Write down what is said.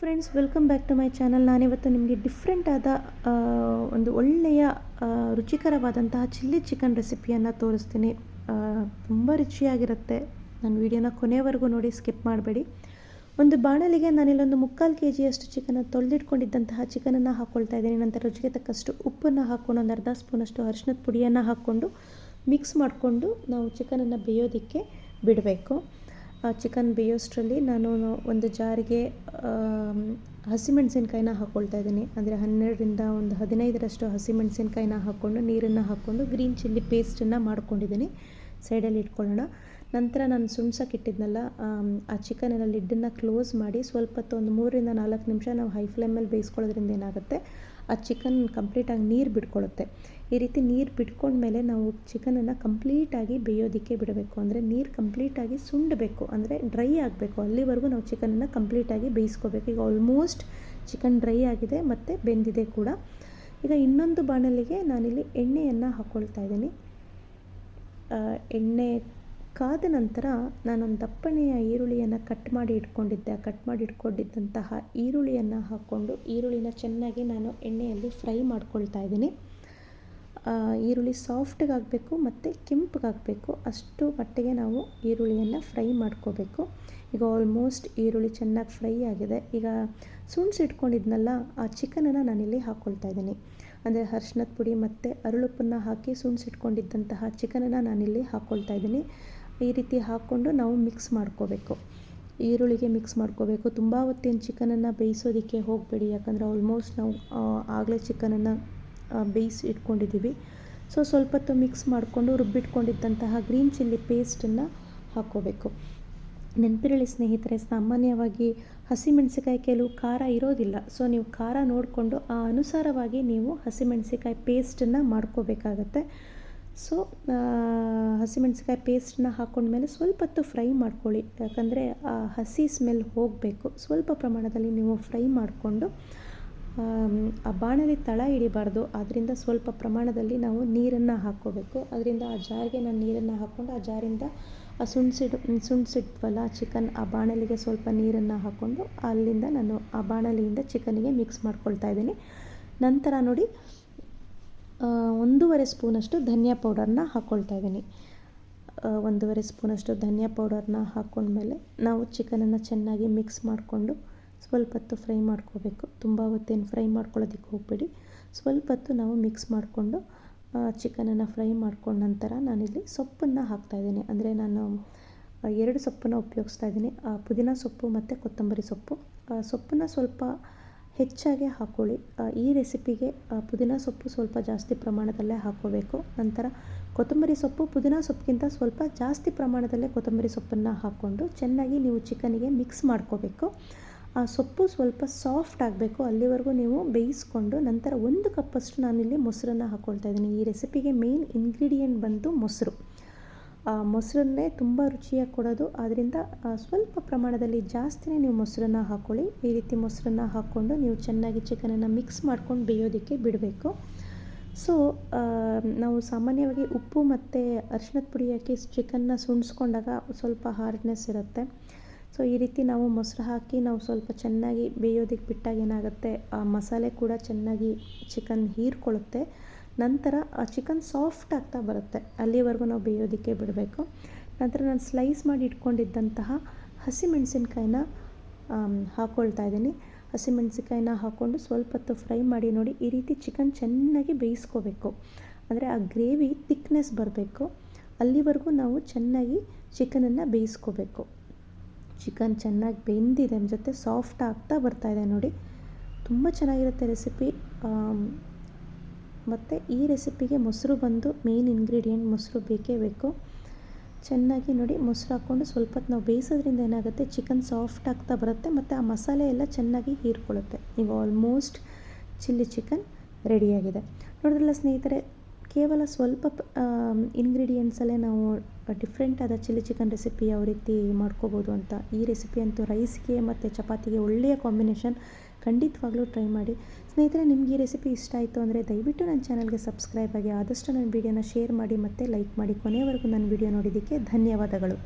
Friends, welcome back to my channel. ನಾನಿವತ್ತು ನಿಮಗೆ different ಆದ ಒಂದು ಒಳ್ಳೆಯ ರುಚಿಕರವಾದಂತಹ ಚಿಲ್ಲಿ ಚಿಕನ್ ರೆಸಿಪಿಯನ್ನು ತೋರಿಸ್ತೀನಿ. ತುಂಬ ರುಚಿಯಾಗಿರುತ್ತೆ. ನನ್ನ ವಿಡಿಯೋನ ಕೊನೆವರೆಗೂ ನೋಡಿ, ಸ್ಕಿಪ್ ಮಾಡಬೇಡಿ. ಒಂದು ಬಾಣಲಿಗೆ ನಾನಿಲ್ಲೊಂದು 3/4 kg ಚಿಕನ್ನ ತೊಳೆದಿಟ್ಕೊಂಡಿದ್ದಂತಹ ಚಿಕನನ್ನು ಹಾಕ್ಕೊಳ್ತಾ ಇದ್ದೀನಿ. ನಂತರ ರುಚಿಗೆ ತಕ್ಕಷ್ಟು ಉಪ್ಪನ್ನು ಹಾಕ್ಕೊಂಡು ಒಂದು ಅರ್ಧ ಸ್ಪೂನಷ್ಟು ಅರಿಶಿನದ ಪುಡಿಯನ್ನು ಹಾಕ್ಕೊಂಡು ಮಿಕ್ಸ್ ಮಾಡಿಕೊಂಡು ನಾವು ಚಿಕನನ್ನು ಬೇಯೋದಕ್ಕೆ ಬಿಡಬೇಕು. ಚಿಕನ್ ಬೇಯೋಷ್ಟರಲ್ಲಿ ನಾನು ಒಂದು ಜಾರಿಗೆ ಹಸಿಮೆಣಸಿನ್ಕಾಯಿನ ಹಾಕ್ಕೊಳ್ತಾ ಇದ್ದೀನಿ. ಅಂದರೆ 12ರಿಂದ ಒಂದು 15ರಷ್ಟು ಹಸಿಮೆಣಸಿನ್ಕಾಯಿನ ಹಾಕ್ಕೊಂಡು ನೀರನ್ನು ಹಾಕ್ಕೊಂಡು ಗ್ರೀನ್ ಚಿಲ್ಲಿ ಪೇಸ್ಟನ್ನು ಮಾಡ್ಕೊಂಡಿದ್ದೀನಿ. ಸೈಡಲ್ಲಿ ಇಟ್ಕೊಳ್ಳೋಣ. ನಂತರ ನಾನು ಸುಣ್ಸಕ್ಕಿಟ್ಟಿದ್ನಲ್ಲ, ಆ ಚಿಕನೆಲ್ಲ ಲಿಡ್ಡನ್ನು ಕ್ಲೋಸ್ ಮಾಡಿ ಸ್ವಲ್ಪ ಹೊತ್ತು ಒಂದು 3ರಿಂದ 4 ನಿಮಿಷ ನಾವು ಹೈ ಫ್ಲೇಮಲ್ಲಿ ಬೇಯಿಸ್ಕೊಳ್ಳೋದ್ರಿಂದ ಏನಾಗುತ್ತೆ, ಆ ಚಿಕನ್ ಕಂಪ್ಲೀಟಾಗಿ ನೀರು ಬಿಟ್ಕೊಳ್ಳುತ್ತೆ. ಈ ರೀತಿ ನೀರು ಬಿಟ್ಕೊಂಡ್ಮೇಲೆ ನಾವು ಚಿಕನನ್ನು ಕಂಪ್ಲೀಟಾಗಿ ಬೇಯೋದಕ್ಕೆ ಬಿಡಬೇಕು. ಅಂದರೆ ನೀರು ಕಂಪ್ಲೀಟಾಗಿ ಸುಂಡಬೇಕು, ಅಂದರೆ ಡ್ರೈ ಆಗಬೇಕು. ಅಲ್ಲಿವರೆಗೂ ನಾವು ಚಿಕನನ್ನು ಕಂಪ್ಲೀಟಾಗಿ ಬೇಯಿಸ್ಕೋಬೇಕು. ಈಗ ಆಲ್ಮೋಸ್ಟ್ ಚಿಕನ್ ಡ್ರೈ ಆಗಿದೆ ಮತ್ತು ಬೆಂದಿದೆ ಕೂಡ. ಈಗ ಇನ್ನೊಂದು ಬಾಣಲಿಗೆ ನಾನಿಲ್ಲಿ ಎಣ್ಣೆಯನ್ನು ಹಾಕ್ಕೊಳ್ತಾ ಇದ್ದೀನಿ. ಎಣ್ಣೆ ಕಾದ ನಂತರ ನಾನೊಂದು ದಪ್ಪನೆಯ ಈರುಳ್ಳಿಯನ್ನು ಕಟ್ ಮಾಡಿ ಇಟ್ಕೊಂಡಿದ್ದಂತಹ ಈರುಳ್ಳಿಯನ್ನು ಹಾಕ್ಕೊಂಡು ಈರುಳ್ಳಿನ ಚೆನ್ನಾಗಿ ನಾನು ಎಣ್ಣೆಯಲ್ಲಿ ಫ್ರೈ ಮಾಡ್ಕೊಳ್ತಾ ಇದ್ದೀನಿ. ಈರುಳ್ಳಿ ಸಾಫ್ಟಾಗಬೇಕು ಮತ್ತು ಕೆಂಪಗಾಗಬೇಕು, ಅಷ್ಟು ಮಟ್ಟಿಗೆ ನಾವು ಈರುಳ್ಳಿಯನ್ನು ಫ್ರೈ ಮಾಡ್ಕೋಬೇಕು. ಈಗ ಆಲ್ಮೋಸ್ಟ್ ಈರುಳ್ಳಿ ಚೆನ್ನಾಗಿ ಫ್ರೈ ಆಗಿದೆ. ಈಗ ಸುಣ್ಸಿಟ್ಕೊಂಡಿದ್ನಲ್ಲ, ಆ ಚಿಕನನ್ನು ನಾನಿಲ್ಲಿ ಹಾಕ್ಕೊಳ್ತಾ ಇದ್ದೀನಿ. ಅಂದರೆ ಅರಿಶಿನದ ಪುಡಿ ಮತ್ತು ಅರಳುಪ್ಪನ್ನು ಹಾಕಿ ಸುಣ್ಸಿಟ್ಕೊಂಡಿದ್ದಂತಹ ಚಿಕನನ್ನು ನಾನಿಲ್ಲಿ ಹಾಕ್ಕೊಳ್ತಾ ಇದ್ದೀನಿ. ಈ ರೀತಿ ಹಾಕ್ಕೊಂಡು ನಾವು ಮಿಕ್ಸ್ ಮಾಡ್ಕೋಬೇಕು. ಈರುಳ್ಳಿಗೆ ಮಿಕ್ಸ್ ಮಾಡ್ಕೋಬೇಕು. ತುಂಬ ಹೊತ್ತಿನ ಚಿಕನನ್ನು ಬೇಯಿಸೋದಕ್ಕೆ ಹೋಗಬೇಡಿ, ಯಾಕಂದರೆ ಆಲ್ಮೋಸ್ಟ್ ನಾವು ಆಗಲೇ ಚಿಕನನ್ನು ಬೇಯಿಸಿ ಇಟ್ಕೊಂಡಿದ್ದೀವಿ. ಸೊ ಸ್ವಲ್ಪ ಹೊತ್ತು ಮಿಕ್ಸ್ ಮಾಡಿಕೊಂಡು ರುಬ್ಬಿಟ್ಕೊಂಡಿದ್ದಂತಹ ಗ್ರೀನ್ ಚಿಲ್ಲಿ ಪೇಸ್ಟನ್ನು ಹಾಕ್ಕೋಬೇಕು. ನೆನಪಿರಲಿ ಸ್ನೇಹಿತರೆ, ಸಾಮಾನ್ಯವಾಗಿ ಹಸಿಮೆಣಸಿಕಾಯಿ ಕೆಲವು ಖಾರ ಇರೋದಿಲ್ಲ. ಸೊ ನೀವು ಖಾರ ನೋಡಿಕೊಂಡು ಆ ಅನುಸಾರವಾಗಿ ನೀವು ಹಸಿಮೆಣಸಿಕಾಯಿ ಪೇಸ್ಟನ್ನು ಮಾಡ್ಕೋಬೇಕಾಗತ್ತೆ. ಸೊ ಹಸಿಮೆಣಸಿಕಾಯಿ ಪೇಸ್ಟನ್ನ ಹಾಕ್ಕೊಂಡ್ಮೇಲೆ ಸ್ವಲ್ಪ ಹೊತ್ತು ಫ್ರೈ ಮಾಡ್ಕೊಳ್ಳಿ, ಯಾಕಂದರೆ ಆ ಹಸಿ ಸ್ಮೆಲ್ ಹೋಗಬೇಕು. ಸ್ವಲ್ಪ ಪ್ರಮಾಣದಲ್ಲಿ ನೀವು ಫ್ರೈ ಮಾಡಿಕೊಂಡು ಆ ಬಾಣಲಿ ತಳ ಹಿಡಿಬಾರ್ದು. ಆದ್ದರಿಂದ ಸ್ವಲ್ಪ ಪ್ರಮಾಣದಲ್ಲಿ ನಾವು ನೀರನ್ನು ಹಾಕ್ಕೋಬೇಕು. ಅದರಿಂದ ಆ ಜಾರಿಗೆ ನಾನು ನೀರನ್ನು ಹಾಕ್ಕೊಂಡು ಆ ಜಾರಿಂದ ಆ ಸುಣ್ಸಿಟ್ವಲ್ಲ ಚಿಕನ್, ಆ ಬಾಣಲಿಗೆ ಸ್ವಲ್ಪ ನೀರನ್ನು ಹಾಕ್ಕೊಂಡು ಅಲ್ಲಿಂದ ನಾನು ಆ ಬಾಣಲಿಯಿಂದ ಚಿಕನ್ನಿಗೆ ಮಿಕ್ಸ್ ಮಾಡ್ಕೊಳ್ತಾ ಇದ್ದೀನಿ. ನಂತರ ನೋಡಿ 1.5 ಸ್ಪೂನಷ್ಟು ಧನಿಯಾ ಪೌಡರ್ನ ಹಾಕ್ಕೊಳ್ತಾ ಇದ್ದೀನಿ. 1.5 ಸ್ಪೂನಷ್ಟು ಧನಿಯಾ ಪೌಡರ್ನ ಹಾಕ್ಕೊಂಡ್ಮೇಲೆ ನಾವು ಚಿಕನನ್ನು ಚೆನ್ನಾಗಿ ಮಿಕ್ಸ್ ಮಾಡಿಕೊಂಡು ಸ್ವಲ್ಪ ಹೊತ್ತು ಫ್ರೈ ಮಾಡ್ಕೋಬೇಕು. ತುಂಬ ಹೊತ್ತೇನು ಫ್ರೈ ಮಾಡ್ಕೊಳ್ಳೋದಕ್ಕೆ ಹೋಗಬೇಡಿ. ಸ್ವಲ್ಪ ಹೊತ್ತು ನಾವು ಮಿಕ್ಸ್ ಮಾಡಿಕೊಂಡು ಚಿಕನನ್ನು ಫ್ರೈ ಮಾಡ್ಕೊಂಡ ನಂತರ ನಾನಿಲ್ಲಿ ಸೊಪ್ಪನ್ನು ಹಾಕ್ತಾಯಿದ್ದೀನಿ. ಅಂದರೆ ನಾನು 2 ಸೊಪ್ಪನ್ನು ಉಪಯೋಗಿಸ್ತಾ ಇದ್ದೀನಿ, ಪುದೀನ ಸೊಪ್ಪು ಮತ್ತು ಕೊತ್ತಂಬರಿ ಸೊಪ್ಪು. ಸೊಪ್ಪನ್ನು ಸ್ವಲ್ಪ ಹೆಚ್ಚಾಗಿ ಹಾಕ್ಕೊಳ್ಳಿ. ಈ ರೆಸಿಪಿಗೆ ಪುದೀನ ಸೊಪ್ಪು ಸ್ವಲ್ಪ ಜಾಸ್ತಿ ಪ್ರಮಾಣದಲ್ಲೇ ಹಾಕ್ಕೋಬೇಕು. ನಂತರ ಕೊತ್ತಂಬರಿ ಸೊಪ್ಪು ಪುದೀನ ಸೊಪ್ಪಿಗಿಂತ ಸ್ವಲ್ಪ ಜಾಸ್ತಿ ಪ್ರಮಾಣದಲ್ಲೇ ಕೊತ್ತಂಬರಿ ಸೊಪ್ಪನ್ನು ಹಾಕ್ಕೊಂಡು ಚೆನ್ನಾಗಿ ನೀವು ಚಿಕನಿಗೆ ಮಿಕ್ಸ್ ಮಾಡ್ಕೋಬೇಕು. ಆ ಸೊಪ್ಪು ಸ್ವಲ್ಪ ಸಾಫ್ಟ್ ಆಗಬೇಕು, ಅಲ್ಲಿವರೆಗೂ ನೀವು ಬೇಯಿಸ್ಕೊಂಡು ನಂತರ 1 ಕಪ್ಪಷ್ಟು ನಾನಿಲ್ಲಿ ಮೊಸರನ್ನು ಹಾಕ್ಕೊಳ್ತಾ ಇದ್ದೀನಿ. ಈ ರೆಸಿಪಿಗೆ ಮೇನ್ ಇಂಗ್ರೀಡಿಯೆಂಟ್ ಬಂದು ಮೊಸರು. ಮೊಸರನ್ನೇ ತುಂಬ ರುಚಿಯಾಗಿ ಕೊಡೋದು. ಆದ್ದರಿಂದ ಸ್ವಲ್ಪ ಪ್ರಮಾಣದಲ್ಲಿ ಜಾಸ್ತಿನೇ ನೀವು ಮೊಸರನ್ನು ಹಾಕ್ಕೊಳ್ಳಿ. ಈ ರೀತಿ ಮೊಸರನ್ನು ಹಾಕ್ಕೊಂಡು ನೀವು ಚೆನ್ನಾಗಿ ಚಿಕನನ್ನು ಮಿಕ್ಸ್ ಮಾಡ್ಕೊಂಡು ಬೇಯೋದಕ್ಕೆ ಬಿಡಬೇಕು. ಸೊ ನಾವು ಸಾಮಾನ್ಯವಾಗಿ ಉಪ್ಪು ಮತ್ತು ಅರಿಶಿನದ ಪುಡಿ ಹಾಕಿ ಚಿಕನ್ನ ಸುಣ್ಸ್ಕೊಂಡಾಗ ಸ್ವಲ್ಪ ಹಾರ್ಡ್ನೆಸ್ ಇರುತ್ತೆ. ಸೊ ಈ ರೀತಿ ನಾವು ಮೊಸರು ಹಾಕಿ ನಾವು ಸ್ವಲ್ಪ ಚೆನ್ನಾಗಿ ಬೇಯೋದಕ್ಕೆ ಬಿಟ್ಟಾಗ ಏನಾಗುತ್ತೆ, ಆ ಮಸಾಲೆ ಕೂಡ ಚೆನ್ನಾಗಿ ಚಿಕನ್ ಹೀರ್ಕೊಳ್ಳುತ್ತೆ. ನಂತರ ಆ ಚಿಕನ್ ಸಾಫ್ಟ್ ಆಗ್ತಾ ಬರುತ್ತೆ. ಅಲ್ಲಿವರೆಗೂ ನಾವು ಬೇಯೋದಕ್ಕೆ ಬಿಡಬೇಕು. ನಂತರ ನಾನು ಸ್ಲೈಸ್ ಮಾಡಿ ಇಟ್ಕೊಂಡಿದ್ದಂತಹ ಹಸಿಮೆಣಸಿನ್ಕಾಯಿನ ಹಾಕ್ಕೊಳ್ತಾ ಇದ್ದೀನಿ. ಹಸಿಮೆಣಸಿನ್ಕಾಯಿನ ಹಾಕ್ಕೊಂಡು ಸ್ವಲ್ಪ ಹೊತ್ತು ಫ್ರೈ ಮಾಡಿ. ನೋಡಿ, ಈ ರೀತಿ ಚಿಕನ್ ಚೆನ್ನಾಗಿ ಬೇಯಿಸ್ಕೋಬೇಕು. ಅಂದರೆ ಆ ಗ್ರೇವಿ ಥಿಕ್ನೆಸ್ ಬರಬೇಕು. ಅಲ್ಲಿವರೆಗೂ ನಾವು ಚೆನ್ನಾಗಿ ಚಿಕನನ್ನು ಬೇಯಿಸ್ಕೋಬೇಕು. ಚಿಕನ್ ಚೆನ್ನಾಗಿ ಬೆಂದಿದೆ, ಜೊತೆ ಸಾಫ್ಟ್ ಆಗ್ತಾ ಬರ್ತಾಯಿದೆ. ನೋಡಿ, ತುಂಬ ಚೆನ್ನಾಗಿರುತ್ತೆ ರೆಸಿಪಿ. ಮತ್ತು ಈ ರೆಸಿಪಿಗೆ ಮೊಸರು ಬಂದು ಮೇನ್ ಇಂಗ್ರೀಡಿಯೆಂಟ್. ಮೊಸರು ಬೇಕೇ ಬೇಕು. ಚೆನ್ನಾಗಿ ನೋಡಿ, ಮೊಸರು ಹಾಕ್ಕೊಂಡು ಸ್ವಲ್ಪ ಹೊತ್ತು ನಾವು ಬೇಯಿಸೋದ್ರಿಂದ ಏನಾಗುತ್ತೆ, ಚಿಕನ್ ಸಾಫ್ಟ್ ಆಗ್ತಾ ಬರುತ್ತೆ ಮತ್ತು ಆ ಮಸಾಲೆ ಎಲ್ಲ ಚೆನ್ನಾಗಿ ಹೀರ್ಕೊಳ್ಳುತ್ತೆ. ಈಗ ಆಲ್ಮೋಸ್ಟ್ ಚಿಲ್ಲಿ ಚಿಕನ್ ರೆಡಿಯಾಗಿದೆ. ನೋಡಿದ್ರಲ್ಲ ಸ್ನೇಹಿತರೆ, ಕೇವಲ ಸ್ವಲ್ಪ ಇಂಗ್ರೀಡಿಯೆಂಟ್ಸಲ್ಲೇ ನಾವು ಡಿಫ್ರೆಂಟ್ ಆದ ಚಿಲ್ಲಿ ಚಿಕನ್ ರೆಸಿಪಿ ಯಾವ ರೀತಿ ಮಾಡ್ಕೋಬೋದು ಅಂತ. ಈ ರೆಸಿಪಿ ಅಂತೂ ರೈಸ್ಗೆ ಮತ್ತು ಚಪಾತಿಗೆ ಒಳ್ಳೆಯ ಕಾಂಬಿನೇಷನ್. ಖಂಡಿತವಾಗ್ಲೂ ಟ್ರೈ ಮಾಡಿ ಸ್ನೇಹಿತರೆ. ನಿಮ್ಗೆ ಈ ರೆಸಿಪಿ ಇಷ್ಟ ಆಯಿತು ಅಂದರೆ ದಯವಿಟ್ಟು ನನ್ನ ಚಾನಲ್ಗೆ ಸಬ್ಸ್ಕ್ರೈಬ್ ಆಗಿ, ಆದಷ್ಟು ನನ್ನ ವಿಡಿಯೋನ ಶೇರ್ ಮಾಡಿ ಮತ್ತು ಲೈಕ್ ಮಾಡಿ. ಕೊನೆಯವರೆಗೂ ನನ್ನ ವಿಡಿಯೋ ನೋಡಿದ್ದಕ್ಕೆ ಧನ್ಯವಾದಗಳು.